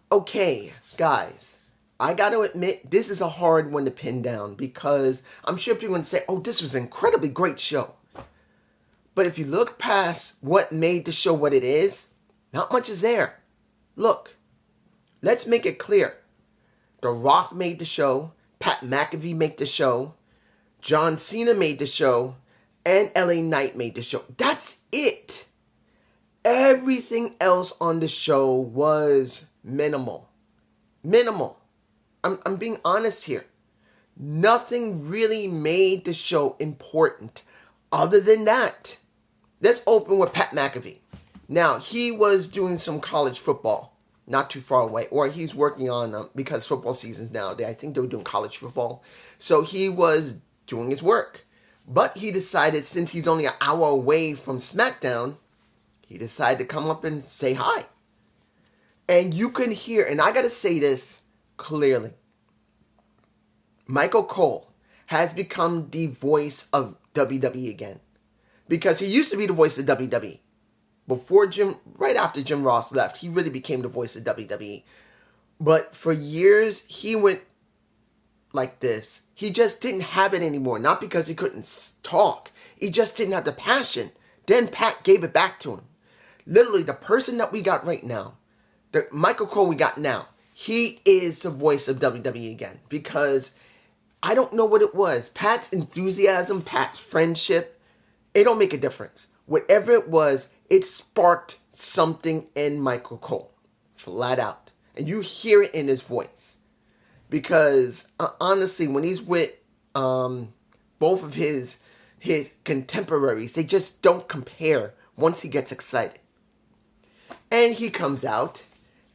Okay, guys, I got to admit, this is a hard one to pin down because I'm sure people would say, oh, this was an incredibly great show. But if you look past what made the show what it is, not much is there. Look, let's make it clear. The Rock made the show, Pat McAfee made the show, John Cena made the show, and LA Knight made the show. That's it. Everything else on the show was minimal. Minimal. I'm being honest here. Nothing really made the show important other than that. Let's open with Pat McAfee. Now, he was doing some college football not too far away, or he's working on, because football season's nowadays, I think they were doing college football. So he was doing his work. But he decided, since he's only an hour away from Smackdown, he decided to come up and say hi. And you can hear, and I gotta say this clearly, Michael Cole has become the voice of WWE again. Because he used to be the voice of WWE. Right after Jim Ross left, he really became the voice of WWE. But for years, he went like this. He just didn't have it anymore. Not because he couldn't talk. He just didn't have the passion. Then Pat gave it back to him. Literally, the person that we got right now, the Michael Cole we got now, he is the voice of WWE again. Because I don't know what it was. Pat's enthusiasm, Pat's friendship, it don't make a difference. Whatever it was, it sparked something in Michael Cole. Flat out. And you hear it in his voice. Because, honestly, when he's with both of his contemporaries, they just don't compare once he gets excited. And he comes out,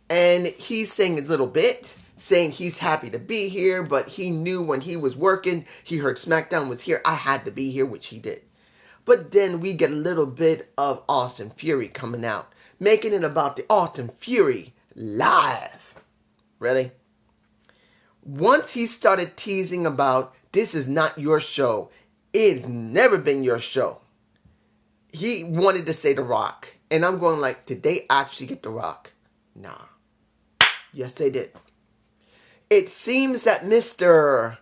and he's saying his little bit, saying he's happy to be here, but he knew when he was working, he heard SmackDown was here, I had to be here, which he did. But then we get a little bit of Austin Fury coming out, making it about the Austin Fury live. Really? Once he started teasing about, this is not your show, it's never been your show, he wanted to say The Rock. And I'm going like, did they actually get The Rock? Nah. Yes, they did. It seems that Mr.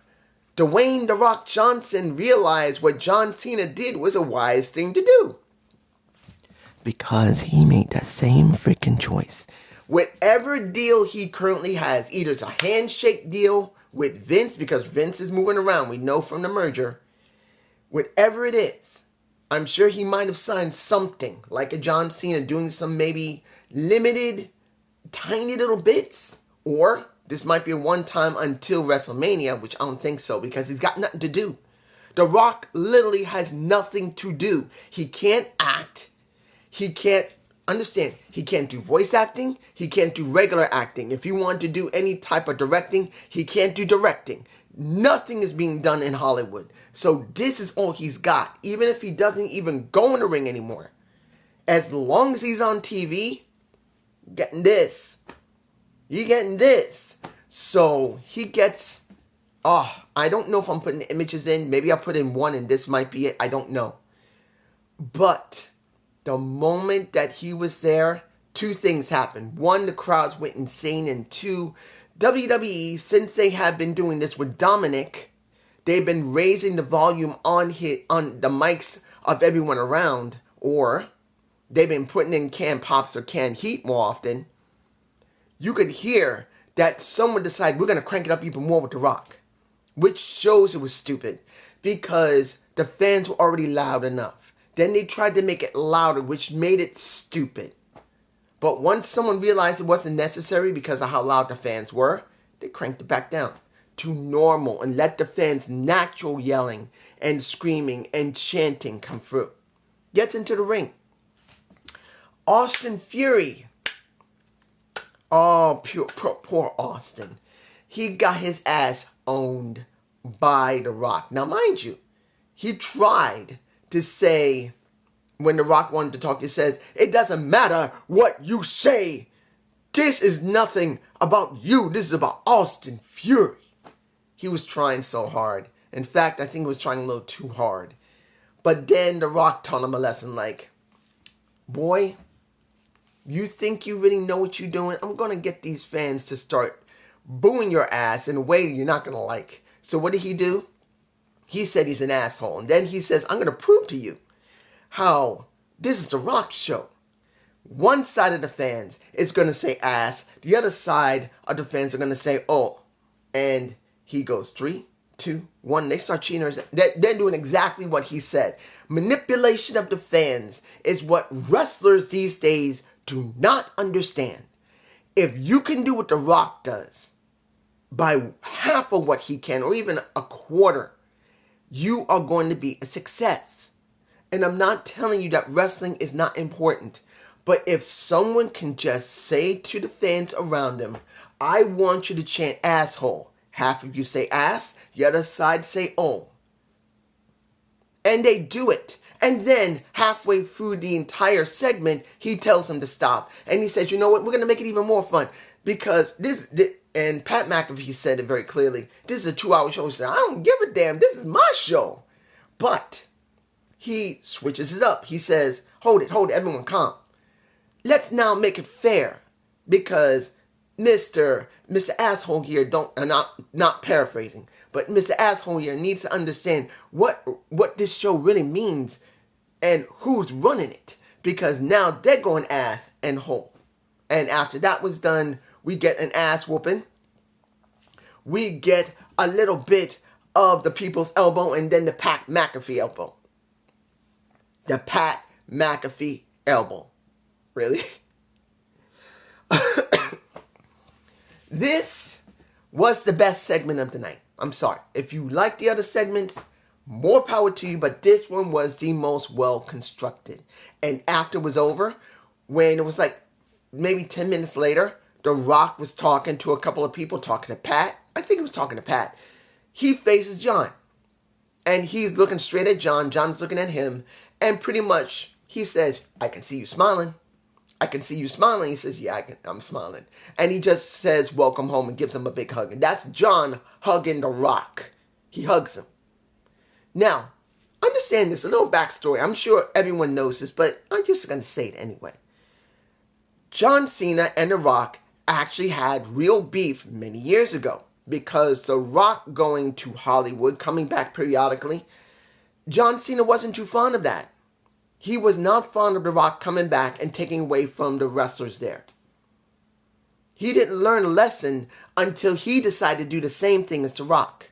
Dwayne The Rock Johnson realized what John Cena did was a wise thing to do. Because he made that same freaking choice. Whatever deal he currently has, either it's a handshake deal with Vince, because Vince is moving around, we know from the merger. Whatever it is, I'm sure he might have signed something, like a John Cena doing some maybe limited, tiny little bits. Or this might be a one-time until WrestleMania, which I don't think so, because he's got nothing to do. The Rock literally has nothing to do. He can't act. He can't, understand, he can't do voice acting. He can't do regular acting. If he wanted to do any type of directing, he can't do directing. Nothing is being done in Hollywood. So this is all he's got. Even if he doesn't even go in the ring anymore. As long as he's on TV, getting this. You're getting this. So he gets, I don't know if I'm putting the images in. Maybe I'll put in one and this might be it. I don't know. But the moment that he was there, two things happened. One, the crowds went insane. And two, WWE, since they have been doing this with Dominic, they've been raising the volume on the mics of everyone around, or they've been putting in canned pops or canned heat more often. You could hear that someone decided we're going to crank it up even more with The Rock, which shows it was stupid because the fans were already loud enough. Then they tried to make it louder, which made it stupid. But once someone realized it wasn't necessary because of how loud the fans were, they cranked it back down to normal and let the fans' natural yelling and screaming and chanting come through. Gets into the ring. Austin Fury. Oh, poor Austin. He got his ass owned by The Rock. Now, mind you, he tried to say, when The Rock wanted to talk, he says, it doesn't matter what you say. This is nothing about you. This is about Austin Fury. He was trying so hard. In fact, I think he was trying a little too hard. But then The Rock taught him a lesson like, boy, You think you really know what you're doing? I'm going to get these fans to start booing your ass in a way you're not going to like. So what did he do? He said he's an asshole. And then he says, I'm going to prove to you how this is a rock show. One side of the fans is going to say ass. The other side of the fans are going to say, oh. And he goes 3, 2, 1. They start cheating. They're doing exactly what he said. Manipulation of the fans is what wrestlers these days do not understand. If you can do what The Rock does by half of what he can, or even a quarter, you are going to be a success. And I'm not telling you that wrestling is not important. But if someone can just say to the fans around them, I want you to chant asshole. Half of you say ass, the other side say oh. And they do it. And then halfway through the entire segment, he tells them to stop. And he says, you know what, we're going to make it even more fun. Because this, and Pat McAfee said it very clearly, this is a 2-hour show. He said, I don't give a damn, this is my show. But he switches it up. He says, hold it, everyone calm. Let's now make it fair, because Mr. Asshole here not paraphrasing, but Mr. Asshole here needs to understand what this show really means and who's running it, because now they're going ass and hole. And after that was done, we get an ass whooping. We get a little bit of the people's elbow, and then the Pat McAfee elbow. The Pat McAfee elbow. Really? This was the best segment of the night. I'm sorry. If you like the other segments, more power to you, but this one was the most well constructed. And after it was over, when it was like maybe 10 minutes later, The Rock was talking to a couple of people, talking to Pat. I think he was talking to Pat. He faces John. And he's looking straight at John. John's looking at him. And pretty much he says, I can see you smiling. I can see you smiling. He says, yeah, I'm smiling. And he just says, welcome home, and gives him a big hug. And that's John hugging The Rock. He hugs him. Now, understand this, a little backstory. I'm sure everyone knows this, but I'm just going to say it anyway. John Cena and The Rock actually had real beef many years ago, because The Rock going to Hollywood, coming back periodically, John Cena wasn't too fond of that. He was not fond of The Rock coming back and taking away from the wrestlers there. He didn't learn a lesson until he decided to do the same thing as The Rock.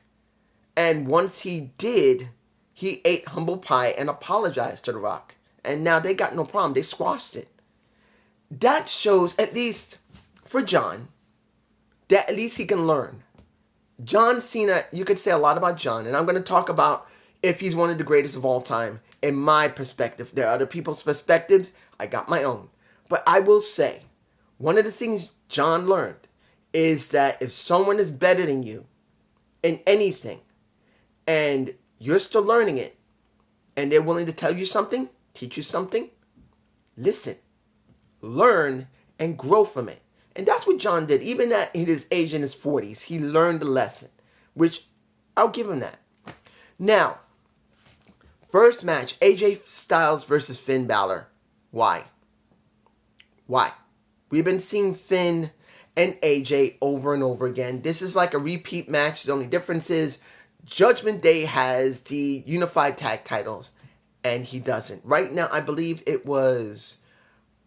And once he did, he ate humble pie and apologized to The Rock. And now they got no problem. They squashed it. That shows, at least for John, that at least he can learn. John Cena, you could say a lot about John, and I'm going to talk about if he's one of the greatest of all time. In my perspective, there are other people's perspectives. I got my own. But I will say, one of the things John learned is that if someone is better than you in anything, and you're still learning it, and they're willing to tell you something, teach you something, listen, learn, and grow from it. And that's what John did. Even at his age in his 40s, he learned the lesson, which I'll give him that. Now, first match, AJ Styles versus Finn Balor. Why? We've been seeing Finn and AJ over and over again. This is like a repeat match. The only difference is Judgment Day has the unified tag titles, and he doesn't. Right now, I believe it was,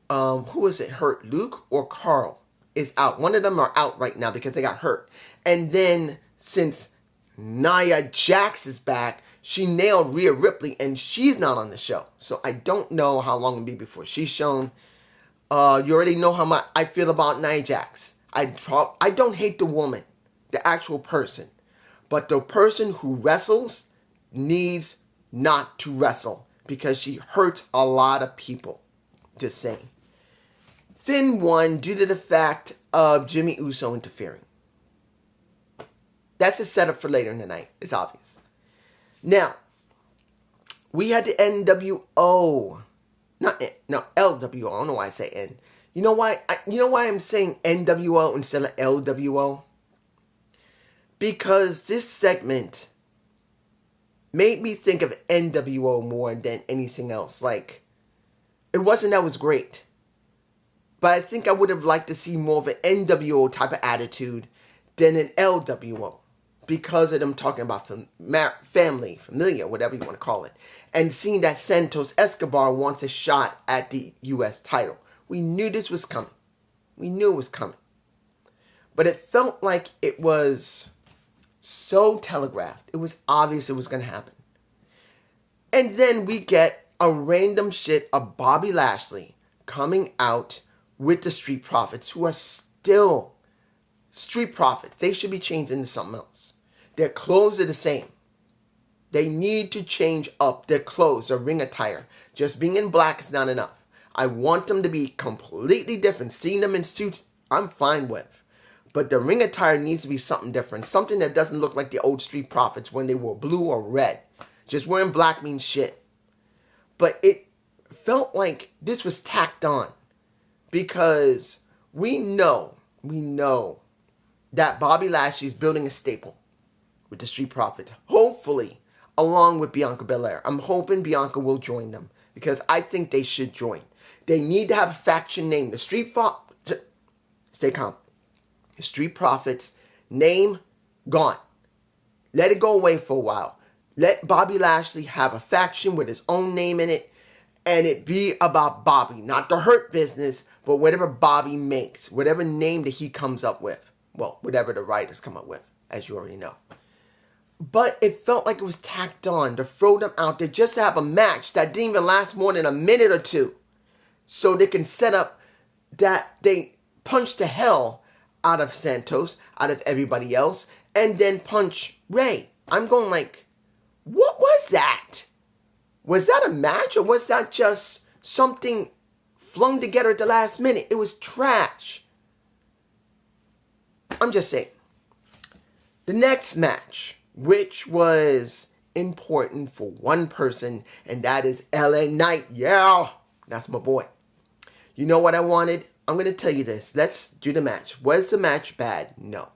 who was it hurt? Luke or Carl is out. One of them are out right now because they got hurt. And then since Nia Jax is back, she nailed Rhea Ripley, and she's not on the show. So I don't know how long it'll be before she's shown. You already know how much I feel about Nia Jax. I don't hate the woman, the actual person. But the person who wrestles needs not to wrestle, because she hurts a lot of people. Just saying. Finn won due to the fact of Jimmy Uso interfering. That's a setup for later in the night. It's obvious. Now, we had the NWO. LWO. I don't know why I say N. You know why I'm saying NWO instead of LWO? Because this segment made me think of NWO more than anything else. Like, it wasn't that it was great, But I think I would have liked to see more of an NWO type of attitude than an LWO. Because of them talking about family, familia, whatever you want to call it. And seeing that Santos Escobar wants a shot at the U.S. title. We knew this was coming. We knew it was coming. But it felt like it was so telegraphed. It was obvious it was going to happen. And then we get a random shit of Bobby Lashley coming out with the Street Profits, who are still Street Profits. They should be changed into something else. Their clothes are the same. They need to change up their clothes, their ring attire. Just being in black is not enough. I want them to be completely different. Seeing them in suits, I'm fine with. But the ring attire needs to be something different. Something that doesn't look like the old Street Profits when they wore blue or red. Just wearing black means shit. But it felt like this was tacked on. Because we know that Bobby Lashley's building a staple with the Street Profits. Hopefully, along with Bianca Belair. I'm hoping Bianca will join them. Because I think they should join. They need to have a faction name. The Street Profits... Stay calm. The Street Profits name, gone. Let it go away for a while. Let Bobby Lashley have a faction with his own name in it. And it be about Bobby. Not the Hurt Business, but whatever Bobby makes. Whatever name that he comes up with. Well, whatever the writers come up with, as you already know. But it felt like it was tacked on to throw them out there just to have a match that didn't even last more than a minute or two. So they can set up that they punch the hell out of Santos, out of everybody else, and then punch Ray. I'm going like, what was that? Was that a match, or was that just something flung together at the last minute? It was trash. I'm just saying. The next match, which was important for one person, and that is LA Knight. Yeah, that's my boy. You know what I wanted? I'm going to tell you this. Let's do the match. Was the match bad? No.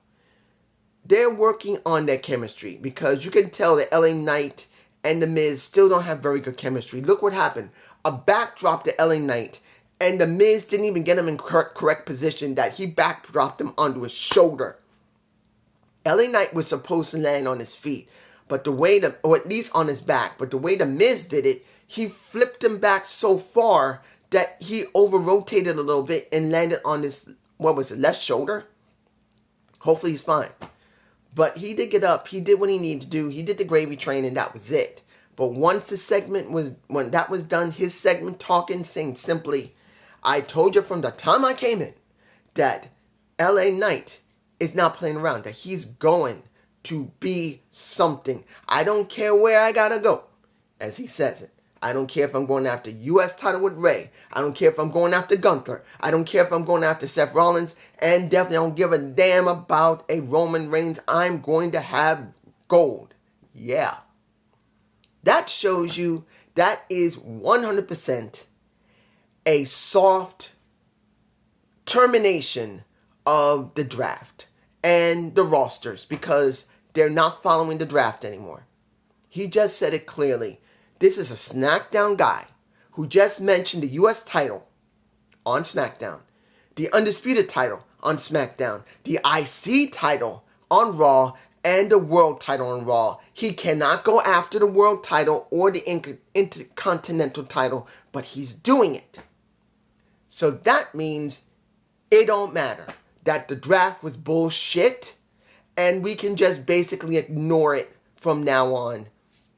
They're working on their chemistry because you can tell that LA Knight and The Miz still don't have very good chemistry. Look what happened. A backdrop to LA Knight, and The Miz didn't even get him in correct position, that he backdropped him onto his shoulder. LA Knight was supposed to land on his feet, but the way or at least on his back, but the way The Miz did it, he flipped him back so far that he over-rotated a little bit and landed on his, left shoulder? Hopefully he's fine. But he did get up. He did what he needed to do. He did the gravy train, and that was it. But once the segment was, when that was done, his segment talking, saying simply, I told you from the time I came in that LA Knight is not playing around, that he's going to be something. I don't care where I gotta go, as he says it. I don't care if I'm going after U.S. title with Ray. I don't care if I'm going after Gunther. I don't care if I'm going after Seth Rollins. And definitely don't give a damn about a Roman Reigns. I'm going to have gold. Yeah. That shows you that is 100% a soft termination of the draft and the rosters, because they're not following the draft anymore. He just said it clearly. This is a SmackDown guy who just mentioned the U.S. title on SmackDown, the Undisputed title on SmackDown, the IC title on Raw, and the World title on Raw. He cannot go after the World title or the Intercontinental title, but he's doing it. So that means it don't matter that the draft was bullshit, and we can just basically ignore it from now on,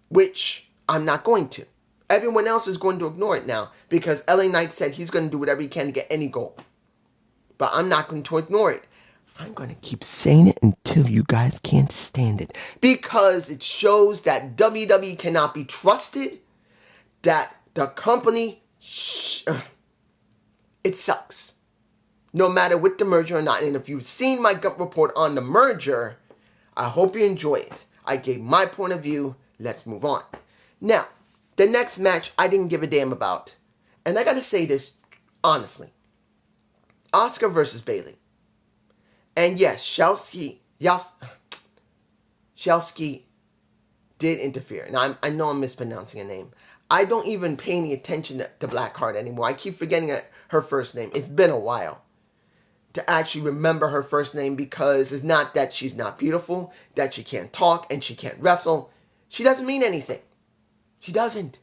which I'm not going to. Everyone else is going to ignore it now because LA Knight said he's going to do whatever he can to get any gold. But I'm not going to ignore it. I'm going to keep saying it until you guys can't stand it, because it shows that WWE cannot be trusted, that the company, it sucks. No matter with the merger or not. And if you've seen my gut report on the merger, I hope you enjoy it. I gave my point of view. Let's move on. Now, the next match I didn't give a damn about. And I gotta say this honestly. Asuka versus Bayley. And yes, Shelsky did interfere. And I know I'm mispronouncing her name. I don't even pay any attention to Blackheart anymore. I keep forgetting that her first name. It's been a while to actually remember her first name, because it's not that she's not beautiful, that she can't talk and she can't wrestle. She doesn't mean anything. She doesn't.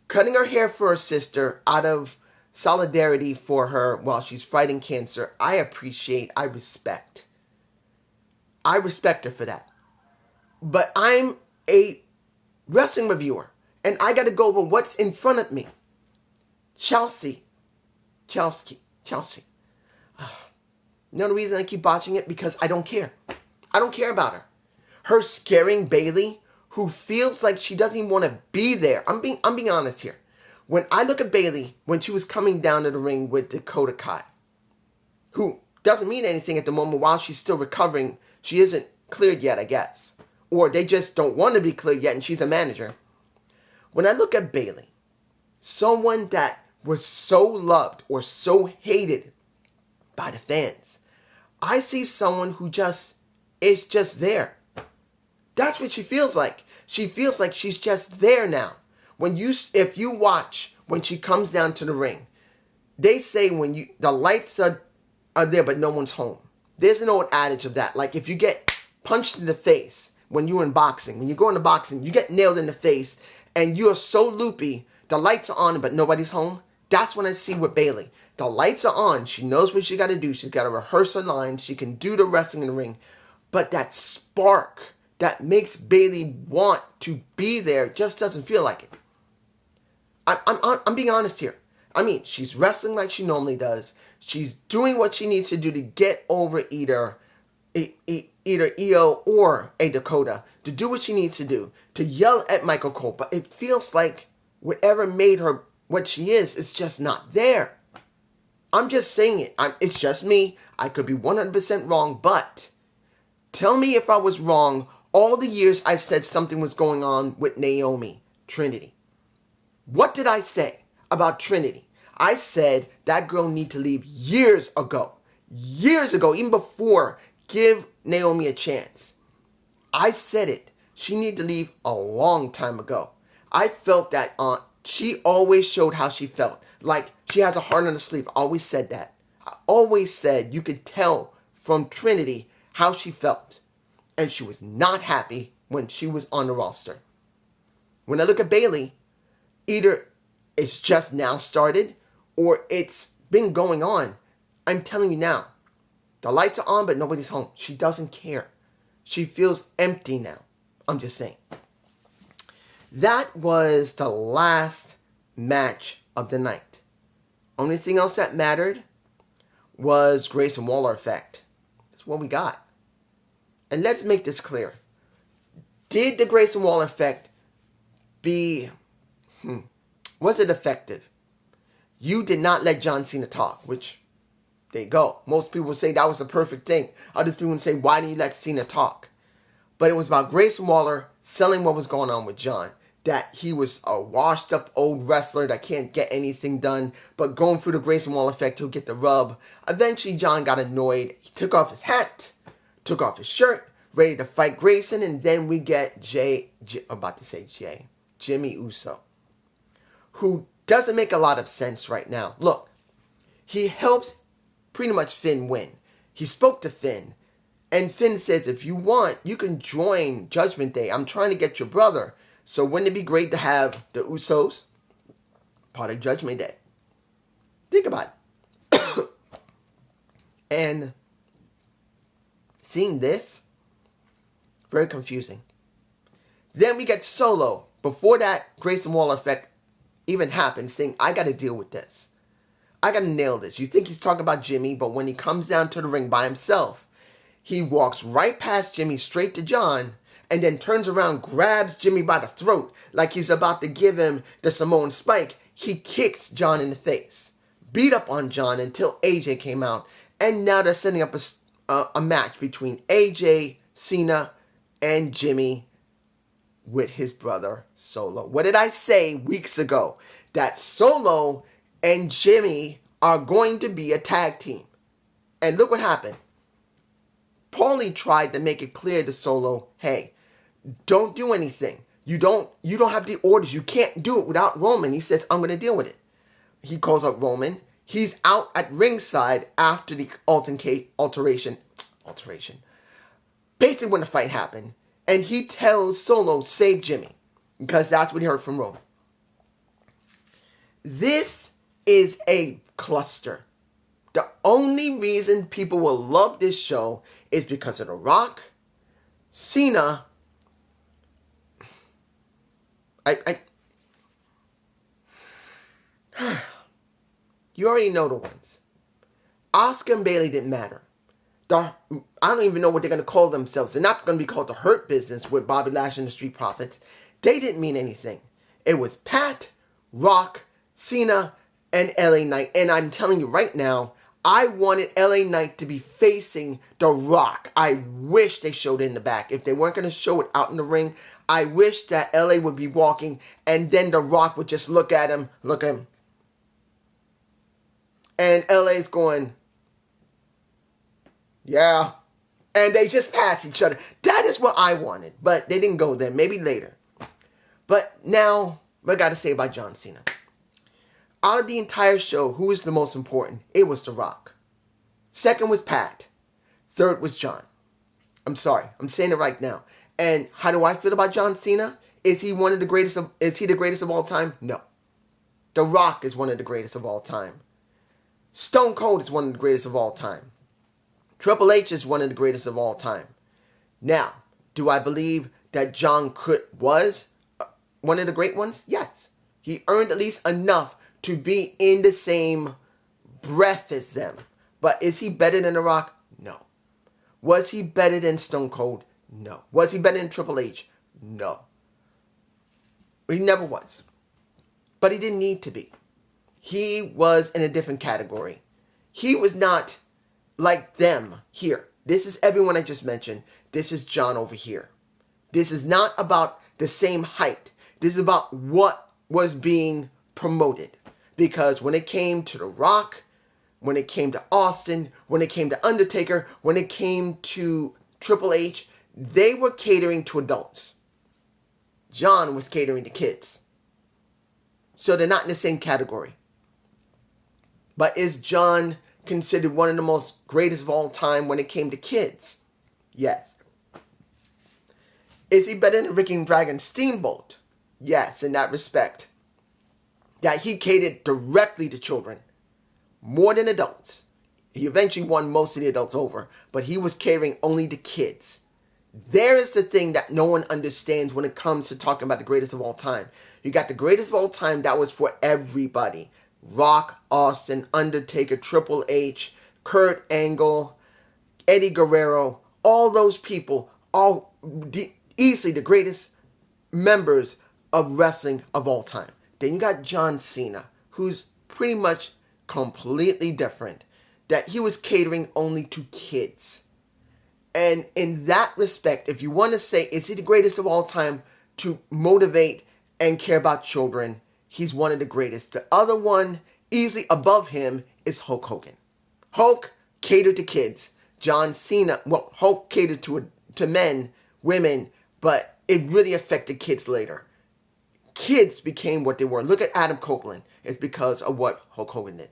Cutting her hair for her sister out of solidarity for her while she's fighting cancer, I appreciate, I respect. I respect her for that. But I'm a wrestling reviewer, and I got to go over what's in front of me. Chelsea. You know the reason I keep watching it? Because I don't care. I don't care about her. Her scaring Bayley, who feels like she doesn't even want to be there. I'm being honest here. When I look at Bayley, when she was coming down to the ring with Dakota Kai, who doesn't mean anything at the moment while she's still recovering, she isn't cleared yet, I guess. Or they just don't want to be cleared yet and she's a manager. When I look at Bayley, someone that was so loved or so hated by the fans, I see someone who is just there. That's what she feels like. She feels like she's just there now. If you watch when she comes down to the ring, they say the lights are there but no one's home. There's an old adage of that. Like if you get punched in the face when you're in boxing, when you go into boxing, you get nailed in the face and you are so loopy, the lights are on but nobody's home. That's when I see with Bayley. The lights are on. She knows what she got to do. She's got to rehearse her lines. She can do the wrestling in the ring. But that spark that makes Bayley want to be there just doesn't feel like it. I'm being honest here. I mean, she's wrestling like she normally does. She's doing what she needs to do to get over either Io or a Dakota, to do what she needs to do, to yell at Michael Cole. But it feels like whatever made her what she is just not there. I'm just saying it. It's just me. I could be 100% wrong, but tell me if I was wrong all the years I said something was going on with Naomi, Trinity. What did I say about Trinity? I said that girl need to leave years ago. Years ago, even before give Naomi a chance. I said it. She need to leave a long time ago. I felt that she always showed how she felt. Like she has a heart on her sleeve. I always said that. I always said you could tell from Trinity how she felt. And she was not happy when she was on the roster. When I look at Bayley, either it's just now started or it's been going on. I'm telling you now, the lights are on but nobody's home. She doesn't care. She feels empty now. I'm just saying. That was the last match of the night. Only thing else that mattered was Grayson Waller effect. That's what we got. And let's make this clear. Did the Grayson Waller effect was it effective? You did not let John Cena talk, which, there you go. Most people would say that was the perfect thing. Other people would say, why didn't you let Cena talk? But it was about Grayson Waller selling what was going on with John. That he was a washed up old wrestler that can't get anything done. But going through the Grayson Waller effect, he'll get the rub. Eventually, John got annoyed. He took off his hat, took off his shirt, ready to fight Grayson. And then we get Jimmy Uso, who doesn't make a lot of sense right now. Look, he helps pretty much Finn win. He spoke to Finn. And Finn says, if you want, you can join Judgment Day. I'm trying to get your brother. So wouldn't it be great to have the Usos part of Judgment Day? Think about it. And seeing this, very confusing. Then we get Solo, before that Grayson Waller effect even happened, saying, I got to deal with this. I got to nail this. You think he's talking about Jimmy, but when he comes down to the ring by himself, he walks right past Jimmy straight to John, and then turns around, grabs Jimmy by the throat like he's about to give him the Samoan spike. He kicks John in the face. Beat up on John until AJ came out. And now they're setting up a match between AJ, Cena, and Jimmy with his brother Solo. What did I say weeks ago? That Solo and Jimmy are going to be a tag team. And look what happened. Paulie tried to make it clear to Solo, hey, don't do anything. You don't have the orders. You can't do it without Roman. He says, I'm going to deal with it. He calls up Roman. He's out at ringside after the alteration. Basically when the fight happened. And he tells Solo, save Jimmy. Because that's what he heard from Roman. This is a cluster. The only reason people will love this show is because of The Rock, Cena. You already know the ones. Asuka and Bayley didn't matter. I don't even know what they're going to call themselves. They're not going to be called the Hurt Business with Bobby Lashley and the Street Profits. They didn't mean anything. It was Pat, Rock, Cena, and LA Knight. And I'm telling you right now, I wanted LA Knight to be facing The Rock. I wish they showed it in the back. If they weren't going to show it out in the ring, I wish that LA would be walking and then The Rock would just look at him. And LA's going, yeah. And they just pass each other. That is what I wanted. But they didn't go there. Maybe later. But now, what I got to say about John Cena. Out of the entire show, who was the most important? It was The Rock. Second was Pat. Third was John. I'm sorry. I'm saying it right now. And how do I feel about John Cena? Is he the greatest of all time? No. The Rock is one of the greatest of all time. Stone Cold is one of the greatest of all time. Triple H is one of the greatest of all time. Now, do I believe that John was one of the great ones? Yes. He earned at least enough to be in the same breath as them. But is he better than The Rock? No. Was he better than Stone Cold? No. Was he better than Triple H? No. He never was. But he didn't need to be. He was in a different category. He was not like them here. This is everyone I just mentioned. This is John over here. This is not about the same height. This is about what was being promoted. Because when it came to The Rock, when it came to Austin, when it came to Undertaker, when it came to Triple H, they were catering to adults. John was catering to kids. So they're not in the same category. But is John considered one of the most greatest of all time when it came to kids? Yes. Is he better than Ricky and Dragon Steamboat? Yes, in that respect. That he catered directly to children. More than adults. He eventually won most of the adults over. But he was catering only to kids. There is the thing that no one understands when it comes to talking about the greatest of all time. You got the greatest of all time that was for everybody. Rock, Austin, Undertaker, Triple H, Kurt Angle, Eddie Guerrero, all those people, easily the greatest members of wrestling of all time. Then you got John Cena, who's pretty much completely different, that he was catering only to kids. And in that respect, if you want to say, is he the greatest of all time to motivate and care about children, he's one of the greatest. The other one, easily above him, is Hulk Hogan. Hulk catered to kids. John Cena, well, Hulk catered to men, women, but it really affected kids later. Kids became what they were. Look at Adam Copeland. It's because of what Hulk Hogan did.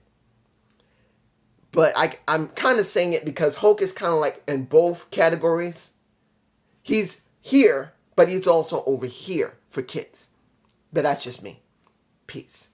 But I'm kind of saying it because Hulk is kind of like in both categories. He's here, but he's also over here for kids. But that's just me. Peace.